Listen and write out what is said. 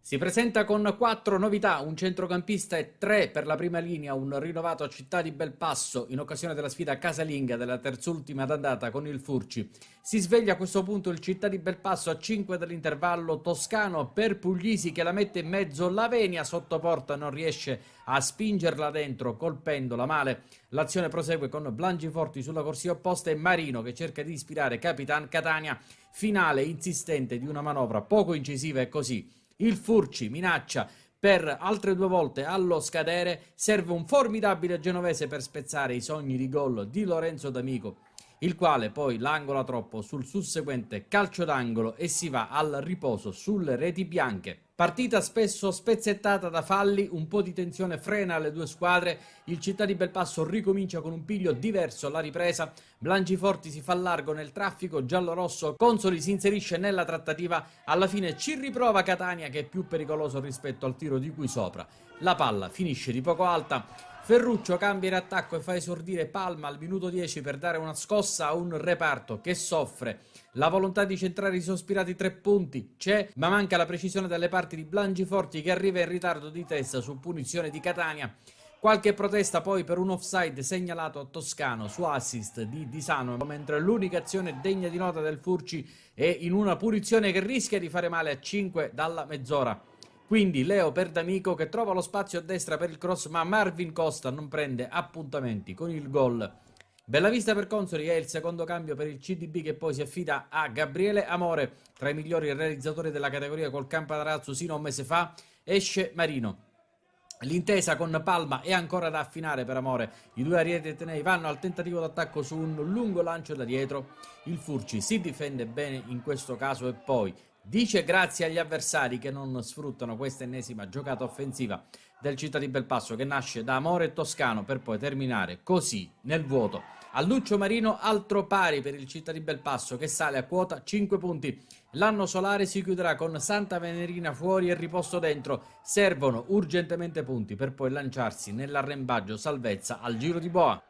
Si presenta con 4 novità, un centrocampista e 3 per la prima linea, un rinnovato a Città di Belpasso in occasione della sfida casalinga della terzultima d'andata con il Furci. Si sveglia a questo punto il Città di Belpasso a 5 dell'intervallo toscano per Puglisi che la mette in mezzo, Lavenia sotto porta non riesce a spingerla dentro colpendola male. L'azione prosegue con Blangiforti sulla corsia opposta e Marino che cerca di ispirare Capitan Catania, finale insistente di una manovra poco incisiva e così. Il Furci minaccia per altre 2 volte allo scadere, serve un formidabile genovese per spezzare i sogni di gol di Lorenzo D'Amico, il quale poi l'angola troppo sul susseguente calcio d'angolo e si va al riposo sulle reti bianche. Partita spesso spezzettata da falli, un po' di tensione frena le 2 squadre, il Città di Belpasso ricomincia con un piglio diverso alla ripresa, Blangiforti si fa largo nel traffico giallo-rosso, Consoli si inserisce nella trattativa, alla fine ci riprova Catania che è più pericoloso rispetto al tiro di cui sopra. La palla finisce di poco alta, Ferruccio cambia in attacco e fa esordire Palma al minuto 10 per dare una scossa a un reparto che soffre. La volontà di centrare i sospirati 3 punti c'è, ma manca la precisione dalle parti di Blangiforti che arriva in ritardo di testa su punizione di Catania. Qualche protesta poi per un offside segnalato a Toscano su assist di Di Sano, mentre l'unica azione degna di nota del Furci è in una punizione che rischia di fare male a 5 dalla mezz'ora. Quindi Leo per D'Amico che trova lo spazio a destra per il cross, ma Marvin Costa non prende appuntamenti con il gol. Bella vista per Consoli è il secondo cambio per il CDB che poi si affida a Gabriele Amore, tra i migliori realizzatori della categoria col Campanarazzo sino a un mese fa, esce Marino. L'intesa con Palma è ancora da affinare per Amore, i 2 arieti atenei vanno al tentativo d'attacco su un lungo lancio da dietro, il Furci si difende bene in questo caso e poi dice grazie agli avversari che non sfruttano questa ennesima giocata offensiva del Città di Belpasso che nasce da Amore e Toscano per poi terminare così nel vuoto. A Lucio Marino altro pari per il Città di Belpasso che sale a quota 5 punti. L'anno solare si chiuderà con Santa Venerina fuori e riposto dentro. Servono urgentemente punti per poi lanciarsi nell'arrembaggio salvezza al Giro di Boa.